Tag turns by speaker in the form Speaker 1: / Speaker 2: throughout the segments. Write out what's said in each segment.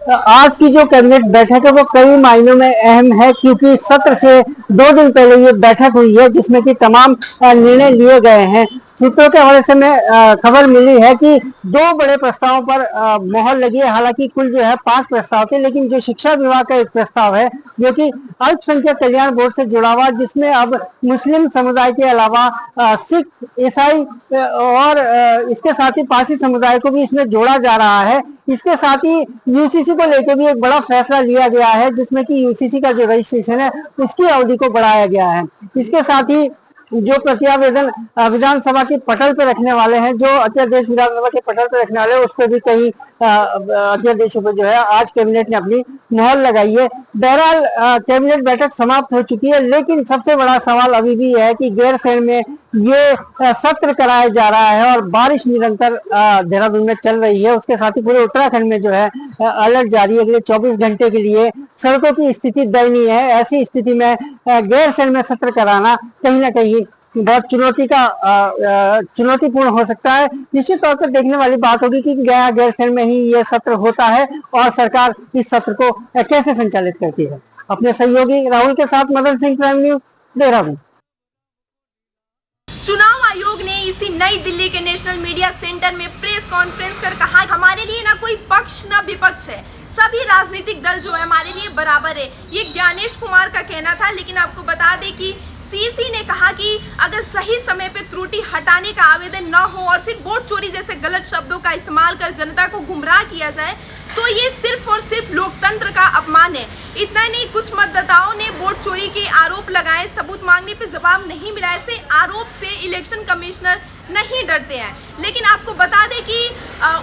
Speaker 1: आज की जो कैबिनेट बैठक है वो कई मायनों में अहम है, क्योंकि सत्र से 2 दिन पहले ये बैठक हुई है जिसमें कि तमाम निर्णय लिए गए हैं। सूत्रों के हवाले से मैं खबर मिली है कि 2 बड़े प्रस्तावों पर मोहर लगी है। हालांकि कुल जो है 5 प्रस्ताव थे, लेकिन जो शिक्षा विभाग का एक प्रस्ताव है जो कि अल्पसंख्यक कल्याण बोर्ड से जुड़ा हुआ, जिसमें अब मुस्लिम समुदाय के अलावा सिख, ईसाई और इसके साथ ही पारसी समुदाय को भी इसमें जोड़ा जा रहा है। इसके साथ ही यूसीसी को लेकर भी एक बड़ा फैसला लिया गया है, जिसमें कि यूसीसी का जो रजिस्ट्रेशन है उसकी अवधि को बढ़ाया गया है। इसके साथ ही जो प्रत्यावेदन विधानसभा के पटल पर रखने वाले हैं, जो अध्यादेश विधानसभा के पटल पर रखने वाले हैं, उस पर भी कई अध्यादेशों पर जो है आज कैबिनेट ने अपनी मोहर लगाई है। बहरहाल कैबिनेट बैठक समाप्त हो चुकी है, लेकिन सबसे बड़ा सवाल अभी भी है कि गैरसैंण में ये सत्र कराया जा रहा है और बारिश निरंतर देहरादून में चल रही है। उसके साथ ही पूरे उत्तराखंड में जो है अलर्ट जारी है। अगले 24 घंटे के लिए सड़कों की स्थिति दयनीय है। ऐसी स्थिति में गैरसैंण में सत्र कराना कहीं ना कहीं बहुत चुनौतीपूर्ण हो सकता है। निश्चित तौर पर देखने वाली बात होगी कि गया गैरसैंण में ही ये सत्र होता है और सरकार इस सत्र को कैसे संचालित करती है। अपने सहयोगी राहुल के साथ मदन सिंह, प्राइम न्यूज, देहरादून।
Speaker 2: चुनाव आयोग ने इसी नई दिल्ली के नेशनल मीडिया सेंटर में प्रेस कॉन्फ्रेंस कर कहा, हमारे लिए ना कोई पक्ष ना विपक्ष है, सभी राजनीतिक दल जो है हमारे लिए बराबर है। ये ज्ञानेश कुमार का कहना था। लेकिन आपको बता दें कि सीसी ने कहा कि अगर सही समय पे त्रुटि हटाने का आवेदन न हो और फिर वोट चोरी जैसे गलत शब्दों का इस्तेमाल कर जनता को गुमराह किया जाए तो ये सिर्फ और सिर्फ लोकतंत्र का अपमान है। इतना ही नहीं, कुछ मतदाताओं ने वोट चोरी के आरोप लगाए, सबूत मांगने पे जवाब नहीं मिला। ऐसे आरोप से इलेक्शन कमिश्नर नहीं डरते हैं। लेकिन आपको बता दें कि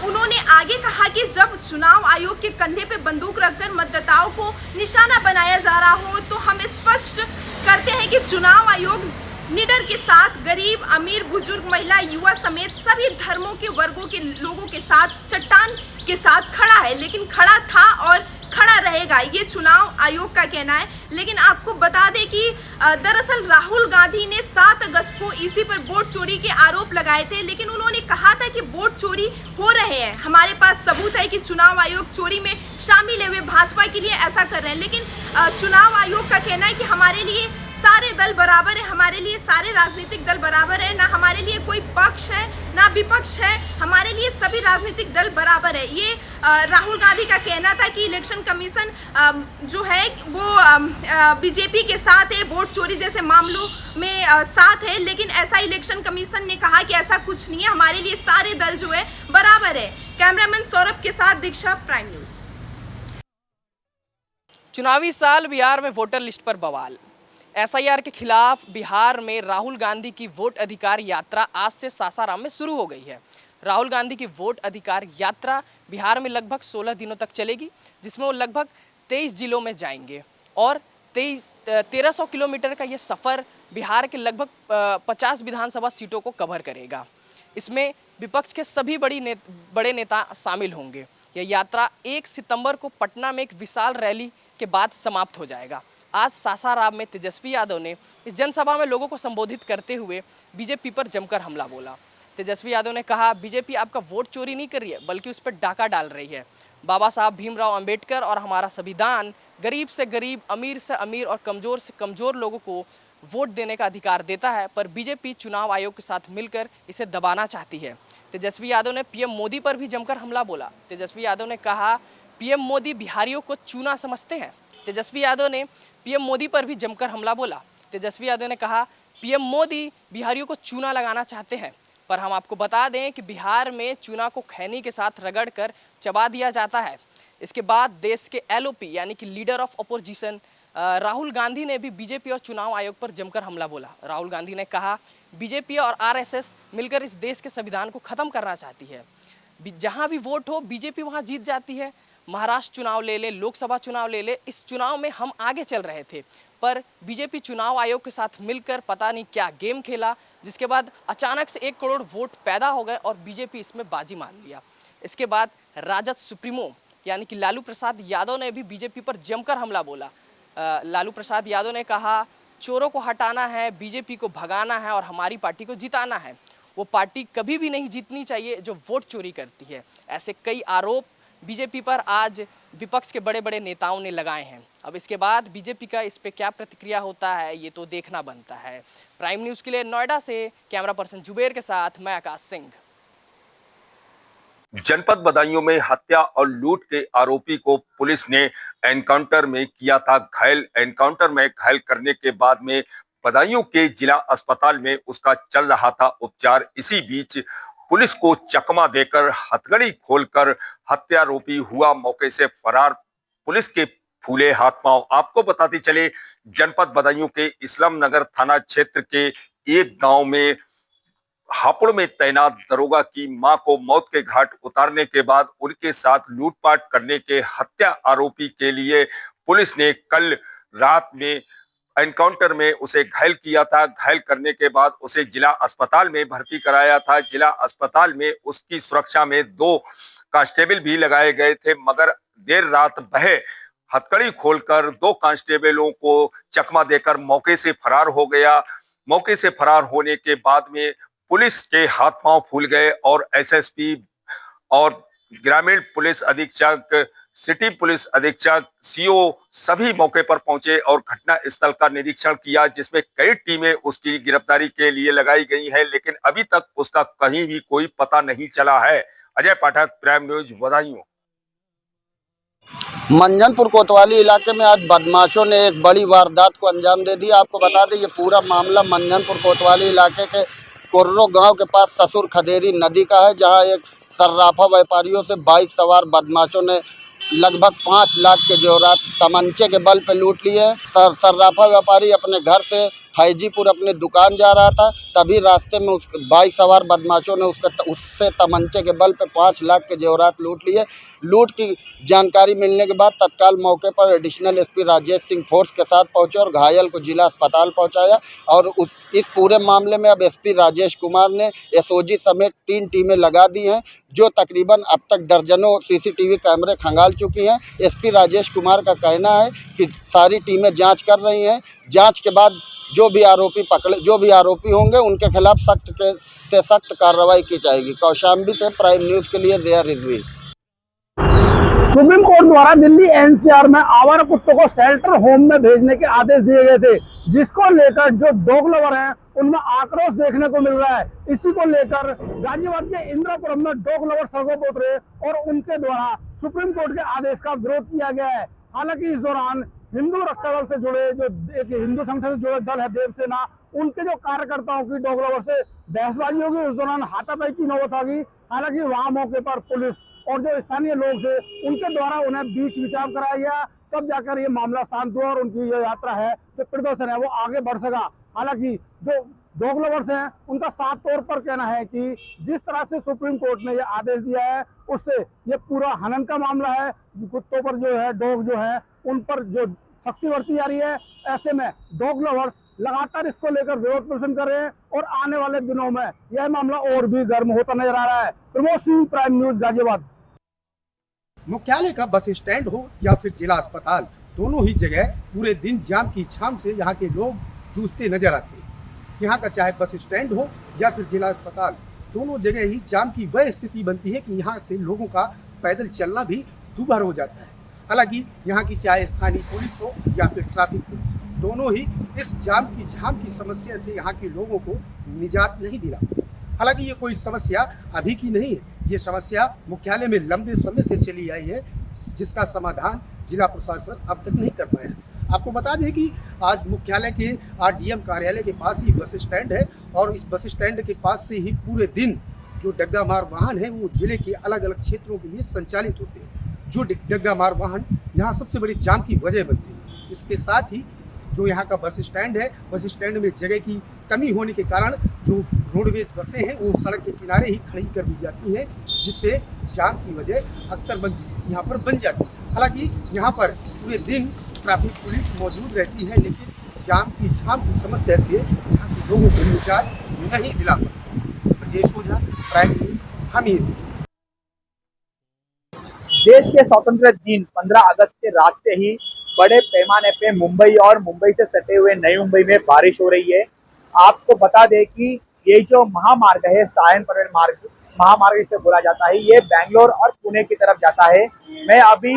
Speaker 2: उन्होंने आगे कहा कि जब चुनाव आयोग के कंधे पे बंदूक रखकर मतदाताओं को निशाना बनाया जा रहा हो तो हम स्पष्ट करते हैं कि चुनाव आयोग निडर के साथ गरीब, अमीर, बुजुर्ग, महिला, युवा समेत सभी धर्मों के वर्गों के लोगों के साथ चट्टान के साथ खड़ा है, लेकिन खड़ा था और खड़ा रहेगा, ये चुनाव आयोग का कहना है। लेकिन आपको बता दें कि दरअसल राहुल गांधी ने 7 अगस्त को इसी पर वोट चोरी के आरोप लगाए थे। लेकिन उन्होंने कहा था कि वोट चोरी हो रहे हैं, हमारे पास सबूत है कि चुनाव आयोग चोरी में शामिल है, वे भाजपा के लिए ऐसा कर रहे हैं। लेकिन चुनाव आयोग का कहना है कि हमारे लिए सारे दल बराबर है, हमारे लिए सारे राजनीतिक दल बराबर है, ना हमारे लिए कोई पक्ष है ना विपक्ष है, हमारे लिए सभी राजनीतिक दल बराबर है। ये राहुल गांधी का कहना था कि इलेक्शन कमीशन जो है वो बीजेपी के साथ है, वोट चोरी जैसे मामलों में साथ है। लेकिन ऐसा इलेक्शन कमीशन ने कहा कि ऐसा कुछ नहीं है, हमारे लिए सारे दल जो है बराबर है। कैमरामैन सौरभ के साथ दीक्षा, प्राइम न्यूज।
Speaker 3: चुनावी साल बिहार में वोटर लिस्ट पर बवाल। एसआईआर के खिलाफ बिहार में राहुल गांधी की वोट अधिकार यात्रा आज से सासाराम में शुरू हो गई है। राहुल गांधी की वोट अधिकार यात्रा बिहार में लगभग 16 दिनों तक चलेगी, जिसमें वो लगभग 23 जिलों में जाएंगे और 1300 किलोमीटर का ये सफ़र बिहार के लगभग 50 विधानसभा सीटों को कवर करेगा। इसमें विपक्ष के सभी बड़े नेता शामिल होंगे। यह यात्रा 1 सितंबर को पटना में एक विशाल रैली के बाद समाप्त हो जाएगा। आज सासाराम में तेजस्वी यादव ने इस जनसभा में लोगों को संबोधित करते हुए बीजेपी पर जमकर हमला बोला। तेजस्वी यादव ने कहा, बीजेपी आपका वोट चोरी नहीं कर रही है, बल्कि उस पर डाका डाल रही है। बाबा साहब भीमराव अंबेडकर और हमारा संविधान गरीब से गरीब, अमीर से अमीर और कमज़ोर से कमज़ोर लोगों को वोट देने का अधिकार देता है, पर बीजेपी चुनाव आयोग के साथ मिलकर इसे दबाना चाहती है। तेजस्वी यादव ने पीएम मोदी पर भी जमकर हमला बोला। तेजस्वी यादव ने कहा, पीएम मोदी बिहारियों को चूना समझते हैं। तेजस्वी यादव ने पीएम मोदी पर भी जमकर हमला बोला। तेजस्वी यादव ने कहा, पीएम मोदी बिहारियों को चूना लगाना चाहते हैं, पर हम आपको बता दें कि बिहार में चूना को खैनी के साथ रगड़कर चबा दिया जाता है। इसके बाद देश के एलओपी यानी कि leader of opposition Rahul Gandhi ने भी बीजेपी और चुनाव आयोग पर जमकर हमला बोला। राहुल गांधी ने कहा, बीजेपी और आरएसएस मिलकर इस देश के संविधान को ख़त्म करना चाहती है। जहाँ भी वोट हो बीजेपी वहाँ जीत जाती है। महाराष्ट्र चुनाव ले ले, लोकसभा चुनाव ले ले, इस चुनाव में हम आगे चल रहे थे, पर बीजेपी चुनाव आयोग के साथ मिलकर पता नहीं क्या गेम खेला, जिसके बाद अचानक से 1 करोड़ वोट पैदा हो गए और बीजेपी इसमें बाजी मान लिया। इसके बाद राजद सुप्रीमो यानी कि लालू प्रसाद यादव ने भी बीजेपी पर जमकर हमला बोला। लालू प्रसाद यादव ने कहा, चोरों को हटाना है, बीजेपी को भगाना है और हमारी पार्टी को जिताना है। वो पार्टी कभी भी नहीं जीतनी चाहिए जो वोट चोरी करती है। ऐसे कई आरोप बीजेपी पर आज विपक्ष के बड़े बड़े नेताओं ने लगाए हैं। अब इसके बाद बीजेपी का इस पे क्या प्रतिक्रिया होता है ये तो देखना बनता है। प्राइम न्यूज़ के लिए नोएडा से कैमरा पर्सन जुबेर के साथ मैं आकाश सिंह।
Speaker 4: जनपद बदायूं में हत्या और लूट के आरोपी को पुलिस ने एनकाउंटर में किया था घायल। एनकाउंटर में घायल करने के बाद में बदायूं के जिला अस्पताल में उसका चल रहा था उपचार। इसी बीच पुलिस को चकमा देकर हथकड़ी खोलकर हत्यारोपी हुआ मौके से फरार। पुलिस के फूले हाथ पांव। आपको बताते चले, जनपद बदायूं के इस्लाम नगर थाना क्षेत्र के एक गांव में हापुड़ में तैनात दरोगा की मां को मौत के घाट उतारने के बाद उनके साथ लूटपाट करने के हत्या आरोपी के लिए पुलिस ने कल रात में एनकाउंटर में उसे घायल किया था। घायल करने के बाद उसे जिला अस्पताल में भर्ती कराया था। जिला अस्पताल में उसकी सुरक्षा में 2 कांस्टेबल भी लगाए गए थे, मगर देर रात वह हथकड़ी खोलकर 2 कांस्टेबलों को चकमा देकर मौके से फरार हो गया। मौके से फरार होने के बाद में पुलिस के हाथ पांव फूल गए और एसएसपी और ग्रामीण पुलिस अधीक्षक, सिटी पुलिस अधीक्षक, सीओ सभी मौके पर पहुंचे और घटना स्थल का निरीक्षण किया, जिसमें कई टीमें उसकी गिरफ्तारी के लिए लगाई गई हैं, लेकिन अभी तक उसका कहीं भी कोई पता नहीं चला है। अजय पाठक, प्राइम न्यूज, बदायूं।
Speaker 5: मंझनपुर कोतवाली इलाके में आज बदमाशों ने एक बड़ी वारदात को अंजाम दे दिया। आपको बता दें, ये पूरा मामला मंझनपुर कोतवाली इलाके के कुर्रो गांव के पास ससुर खदेरी नदी का है, जहां एक सर्राफा व्यापारियों से बाइक सवार बदमाशों ने लगभग 5 लाख के जेवरात तमंचे के बल पे लूट लिए। सर्राफा व्यापारी अपने घर से फैजीपुर अपनी दुकान जा रहा था, तभी रास्ते में उस बाइक सवार बदमाशों ने उससे तमंचे के बल पे 5 लाख के जेवरात लूट लिए। लूट की जानकारी मिलने के बाद तत्काल मौके पर additional SP Rajesh Singh force के साथ पहुंचे और घायल को जिला अस्पताल पहुंचाया। और इस पूरे मामले में अब एसपी राजेश कुमार ने एसओजी समेत 3 टीमें लगा दी हैं, जो तकरीबन अब तक दर्जनों सीसीटीवी कैमरे खंगाल चुकी हैं। एसपी राजेश कुमार का कहना है कि सारी टीमें जांच कर रही हैं। जांच के बाद जो भी आरोपी होंगे उनके खिलाफ सख्त कार्रवाई की जाएगी। कौशाम्बी से प्राइम न्यूज़ के लिए जया रिजवी।
Speaker 1: सुप्रीम कोर्ट द्वारा दिल्ली एनसीआर में आवारा कुत्तों को शेल्टर होम में भेजने के आदेश दिए गए थे, जिसको लेकर जो डॉग लवर हैं उनमें आक्रोश देखने को मिल रहा है। इसी को लेकर गाजियाबाद के इंदिरापुरम में डॉग लवर सड़कों पर उतरे और उनके द्वारा सुप्रीम कोर्ट के आदेश का विरोध किया गया है। हालांकि इस दौरान हिंदू रक्षा दल से जुड़े जो एक हिंदू संगठन से जुड़े दल है देवसेना, उनके जो कार्यकर्ताओं की डॉग लवर से बहसबाजी होगी। उस दौरान हाथापाई की नौबत आ गई। हालांकि वहां मौके पर पुलिस और जो स्थानीय लोग थे उनके द्वारा उन्हें बीच विचार कराया गया, तब जाकर ये मामला शांत हुआ और उनकी जो यात्रा है, जो प्रदर्शन है, वो आगे बढ़ सका। हालांकि जो डॉग लवर्स हैं उनका साफ तौर पर कहना है कि जिस तरह से सुप्रीम कोर्ट ने ये आदेश दिया है उससे ये पूरा हनन का मामला है। कुत्तों पर जो है, डॉग जो है, उन पर जो सख्ती बरती जा रही है। ऐसे में डॉग लवर्स लगातार इसको लेकर विरोध प्रदर्शन कर रहे हैं और आने वाले दिनों में यह मामला और भी गर्म होता नजर आ रहा है। Pramod Singh, prime news, Ghaziabad.
Speaker 6: मुख्यालय का बस स्टैंड हो या फिर जिला अस्पताल, दोनों ही जगह पूरे दिन जाम की छाम से यहाँ के लोग जूझते नजर आते हैं। यहाँ का चाहे बस स्टैंड हो या फिर जिला अस्पताल, दोनों जगह ही जाम की वह स्थिति बनती है कि यहाँ से लोगों का पैदल चलना भी दूभर हो जाता है। हालांकि यहाँ की चाहे स्थानीय पुलिस हो या फिर ट्रैफिक पुलिस, दोनों ही इस जाम की समस्या से यहाँ के लोगों को निजात नहीं दिला। हालांकि ये कोई समस्या अभी की नहीं है, ये समस्या मुख्यालय में लंबे समय से चली आई है, जिसका समाधान जिला प्रशासन अब तक नहीं कर पाया है। आपको बता दें कि आज मुख्यालय के आरडीएम कार्यालय के पास ही बस स्टैंड है और इस बस स्टैंड के पास से ही पूरे दिन जो डग्गा मार वाहन है वो जिले के अलग अलग क्षेत्रों के लिए संचालित होते हैं। जो डग्गा मार वाहन यहाँ सबसे बड़ी जाम की वजह बनते हैं। इसके साथ ही जो यहाँ का बस स्टैंड है, बस स्टैंड में जगह की कमी होने के कारण जो रोडवेज बसें हैं वो सड़क के किनारे ही खड़ी कर दी जाती हैं, जिससे जाम की वजह अक्सर यहाँ पर बन जाती है। हालांकि यहाँ पर पूरे दिन ट्रैफिक पुलिस मौजूद रहती है, लेकिन जाम की समस्या से यहाँ के लोगों को निजात नहीं दिला पाती। ब्रजेश ओझा, प्राइम न्यूज़, हमीरपुर।
Speaker 7: देश के स्वतंत्र दिन 15 अगस्त के रात से ही बड़े पैमाने पे मुंबई और मुंबई से सटे हुए नई मुंबई में बारिश हो रही है। आपको बता दें कि ये जो महामार्ग है, सायन परवीन मार्ग, महामार्ग इसे बोला जाता है। ये बैंगलोर और पुणे की तरफ जाता है। मैं अभी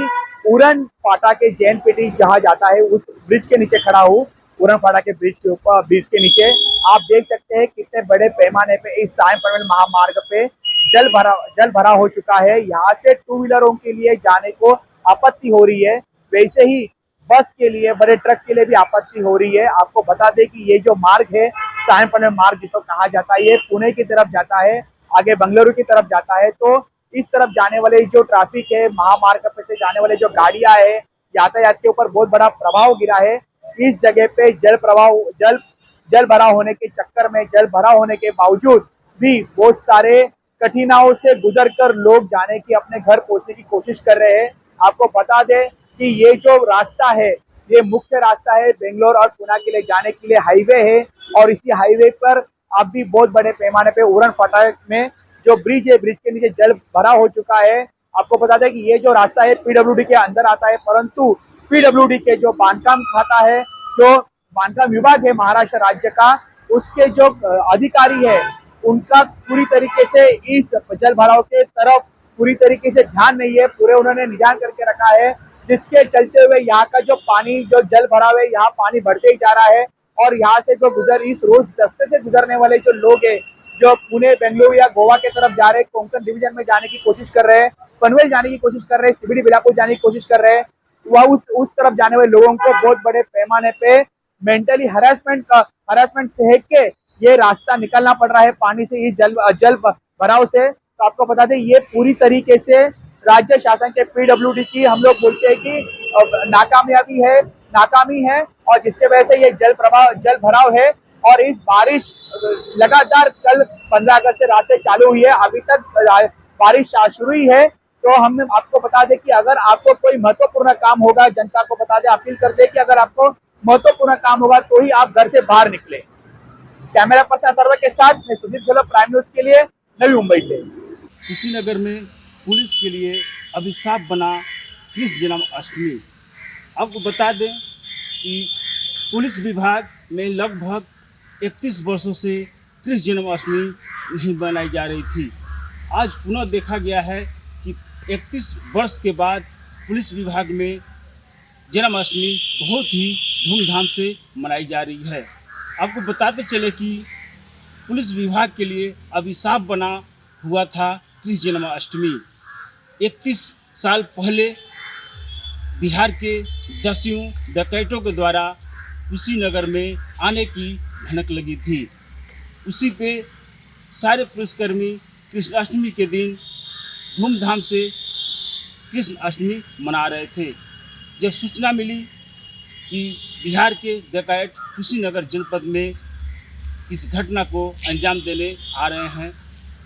Speaker 7: उड़न फाटा के JNPT जहाँ जाता है उस ब्रिज के नीचे खड़ा हूँ। उड़न फाटा के ब्रिज के ऊपर, ब्रिज के नीचे आप देख सकते हैं कितने बड़े पैमाने पे इस सायं पनवेल महामार्ग पे जल भरा हो चुका है। यहाँ से टू व्हीलरों के लिए जाने को आपत्ति हो रही है, वैसे ही बस के लिए, बड़े ट्रक के लिए भी आपत्ति हो रही है। आपको बता दें कि ये जो मार्ग है सायं पनवेल मार्ग जिसको कहा जाता है, ये पुणे की तरफ जाता है, आगे बंगलुरु की तरफ जाता है। तो इस तरफ जाने वाले जो ट्रैफिक है, महामार्ग पे से जाने वाले जो गाड़ियां है, यातायात के ऊपर बहुत बड़ा प्रभाव गिरा है। इस जगह पे जल भरा होने के चक्कर में, जल भरा होने के बावजूद भी बहुत सारे कठिनाइयों से गुजर कर लोग जाने की, अपने घर पहुंचने की कोशिश कर रहे हैं। आपको बता दें कि ये जो रास्ता है, ये मुख्य रास्ता है बेंगलोर और पुणे के लिए जाने के लिए हाईवे है, और इसी हाईवे पर अब भी बहुत बड़े पैमाने पे उड़न फाटा में जो ब्रिज है, ब्रिज के नीचे जल भरा हो चुका है। आपको बता दें कि ये जो रास्ता है PWD के अंदर आता है, परंतु PWD के जो बांधकाम खाता है, जो बांधकाम विभाग है महाराष्ट्र राज्य का, उसके जो अधिकारी है उनका पूरी तरीके से इस जल भराव के तरफ पूरी तरीके से ध्यान नहीं है। पूरे उन्होंने निजान करके रखा है, जिसके चलते हुए यहाँ का जो पानी, जो जल भराव है, यहाँ पानी बढ़ते ही जा रहा है। और यहाँ से जो इस रोज रास्ते से गुजरने वाले जो लोग हैं, जो पुणे, बेंगलुरु या गोवा के तरफ जा रहे हैं, कोंकण डिवीजन में जाने की कोशिश कर रहे हैं, पनवेल जाने की कोशिश कर रहे हैं, CBD बिलासपुर जाने की कोशिश कर रहे हैं, वह उस तरफ जाने वाले लोगों को बहुत बड़े पैमाने पे मेंटली हरासमेंट सह के ये रास्ता निकलना पड़ रहा है पानी से, इस जल भराव से। तो आपको बता दें ये पूरी तरीके से राज्य शासन के PWD की, हम लोग बोलते हैं कि नाकामी है, और जिसके वजह से ये जल भराव है। और इस बारिश लगातार कल 15 अगस्त से रात से चालू हुई है, अभी तक बारिश शुरू ही है। तो हम आपको बता दें कि अगर आपको कोई महत्वपूर्ण काम होगा, जनता को बता दें, अपील करते हैं कि अगर आपको महत्वपूर्ण काम होगा तो ही आप घर से बाहर निकले। कैमरा पर्सन अथर्व के साथ मैं सुदीप गहलोत, प्राइम न्यूज के लिए, नवी मुंबई से।
Speaker 8: कुशीनगर में पुलिस के लिए अभिशाप बना कृष्ण जन्माष्टमी। आपको बता दें कि पुलिस विभाग में लगभग 31 वर्षों से कृष्ण जन्माष्टमी नहीं बनाई जा रही थी। आज पुनः देखा गया है कि 31 वर्ष के बाद पुलिस विभाग में जन्माष्टमी बहुत ही धूमधाम से मनाई जा रही है। आपको बताते चले कि पुलिस विभाग के लिए अभिशाप बना हुआ था कृष्ण जन्माष्टमी। 31 साल पहले बिहार के दस्युओं डकैतों के द्वारा कुशीनगर में आने की भनक लगी थी। उसी पे सारे पुलिसकर्मी कृष्णाष्टमी के दिन धूमधाम से कृष्ण अष्टमी मना रहे थे। जब सूचना मिली कि बिहार के डकैत कुशीनगर जनपद में इस घटना को अंजाम देने आ रहे हैं,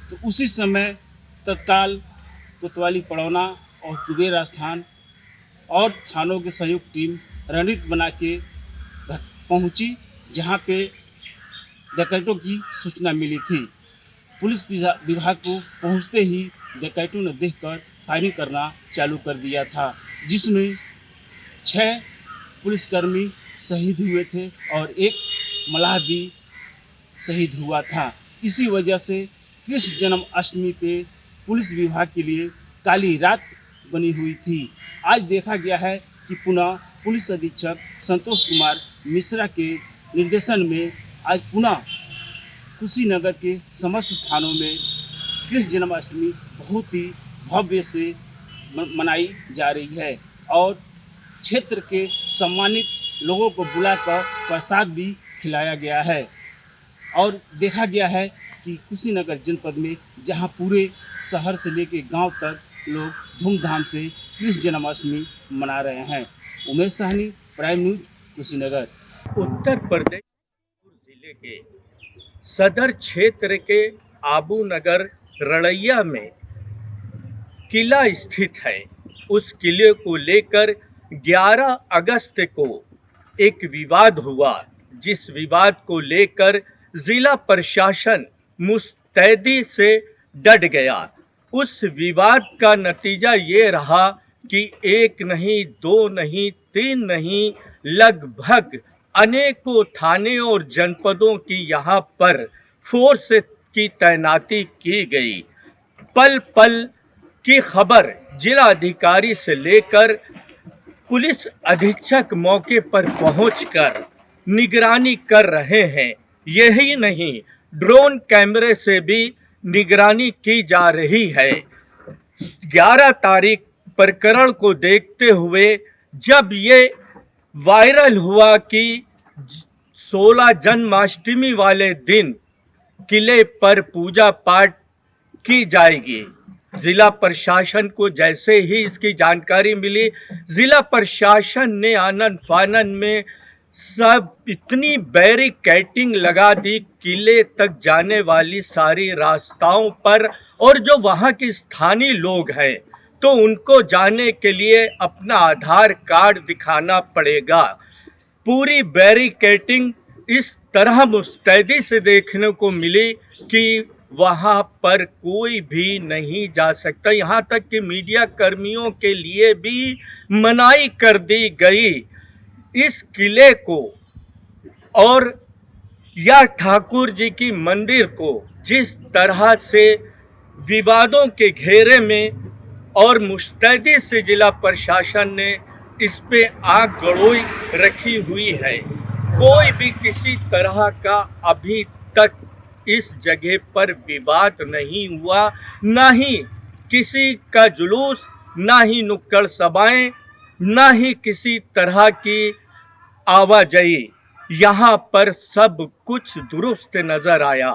Speaker 8: तो उसी समय तत्काल कोतवाली पड़ौना और कुबेर स्थान और थानों की संयुक्त टीम रणनीति बना के पहुंची, जहां पे डकैतों की सूचना मिली थी। पुलिस विभाग को पहुंचते ही डकैतों ने देखकर फायरिंग करना चालू कर दिया था, जिसमें 6 पुलिसकर्मी शहीद हुए थे और एक मलाह भी शहीद हुआ था। इसी वजह से कृष्ण जन्माष्टमी पे पुलिस विभाग के लिए काली रात बनी हुई थी। आज देखा गया है कि पुनः पुलिस अधीक्षक संतोष कुमार मिश्रा के निर्देशन में आज पुनः कुशीनगर के समस्त थानों में कृष्ण जन्माष्टमी बहुत ही भव्य से मनाई जा रही है और क्षेत्र के सम्मानित लोगों को बुलाकर प्रसाद भी खिलाया गया है। और देखा गया है कि कुशीनगर जनपद में जहां पूरे शहर से लेकर गांव तक लोग धूमधाम से कृष्ण जन्माष्टमी मना रहे हैं। Umesh Sahni, prime news, Kushinagar.
Speaker 9: उत्तर प्रदेश जिले के सदर क्षेत्र के आबू नगर रड़ैया में किला स्थित है। उस किले को लेकर 11 अगस्त को एक विवाद हुआ, जिस विवाद को लेकर जिला प्रशासन मुस्तैदी से डट गया। उस विवाद का नतीजा ये रहा कि 1 नहीं, 2 नहीं, 3 नहीं, लगभग अनेकों थाने और जनपदों की यहाँ पर फोर्स की तैनाती की गई। पल पल की खबर जिला अधिकारी से लेकर पुलिस अधीक्षक मौके पर पहुंचकर निगरानी कर रहे हैं। यही नहीं, ड्रोन कैमरे से भी निगरानी की जा रही है। 11 तारीख प्रकरण को देखते हुए जब ये वायरल हुआ कि 16 जन्माष्टमी वाले दिन किले पर पूजा पाठ की जाएगी, जिला प्रशासन को जैसे ही इसकी जानकारी मिली, जिला प्रशासन ने आनन फानन में सब इतनी बैरिकेडिंग लगा दी किले तक जाने वाली सारी रास्ताओं पर, और जो वहाँ के स्थानीय लोग हैं तो उनको जाने के लिए अपना आधार कार्ड दिखाना पड़ेगा। पूरी बैरिकेडिंग इस तरह मुस्तैदी से देखने को मिली कि वहाँ पर कोई भी नहीं जा सकता। यहाँ तक कि मीडिया कर्मियों के लिए भी मनाही कर दी गई। इस किले को और या ठाकुर जी की मंदिर को जिस तरह से विवादों के घेरे में और मुस्तैदी से जिला प्रशासन ने इस पे आग गड़ोई रखी हुई है, कोई भी किसी तरह का अभी तक इस जगह पर विवाद नहीं हुआ, ना ही किसी का जुलूस, ना ही नुक्कड़ सभाएं, ना ही किसी तरह की आवाजाही। यहाँ पर सब कुछ दुरुस्त नजर आया।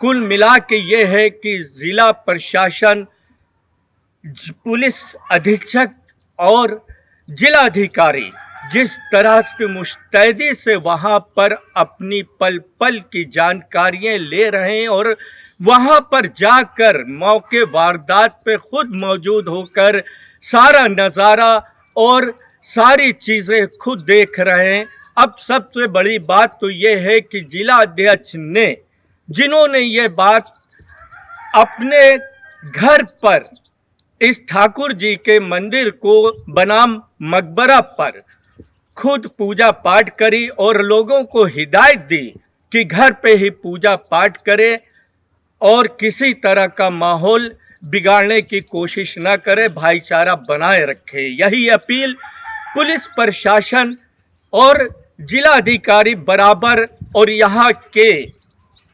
Speaker 9: कुल मिला के ये है कि जिला प्रशासन, पुलिस अधीक्षक और जिला अधिकारी जिस तरह से मुस्तैदी से वहाँ पर अपनी पल पल की जानकारियाँ ले रहे हैं और वहाँ पर जाकर मौके वारदात पे खुद मौजूद होकर सारा नज़ारा और सारी चीज़ें खुद देख रहे हैं। अब सबसे बड़ी बात तो ये है कि जिला अध्यक्ष ने, जिन्होंने ये बात अपने घर पर इस ठाकुर जी के मंदिर को बनाम मकबरा पर खुद पूजा पाठ करी और लोगों को हिदायत दी कि घर पे ही पूजा पाठ करें और किसी तरह का माहौल बिगाड़ने की कोशिश न करे, भाईचारा बनाए रखे। यही अपील पुलिस प्रशासन और जिला अधिकारी बराबर और यहाँ के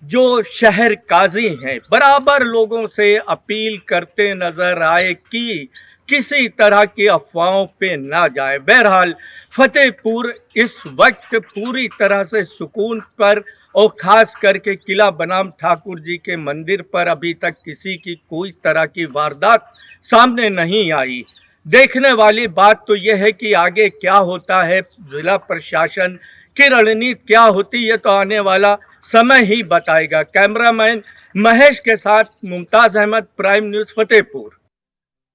Speaker 9: जो शहर काजी हैं बराबर लोगों से अपील करते नजर आए कि किसी तरह की अफवाहों पे ना जाए। बहरहाल फतेहपुर इस वक्त पूरी तरह से सुकून पर और ख़ास करके किला बनाम ठाकुर जी के मंदिर पर अभी तक किसी की कोई तरह की वारदात सामने नहीं आई। देखने वाली बात तो यह है कि आगे क्या होता है, जिला प्रशासन की रणनीति क्या होती है, तो आने वाला समय ही बताएगा। कैमरामैन महेश के साथ मुमताज़ अहमद, प्राइम न्यूज़, फतेहपुर।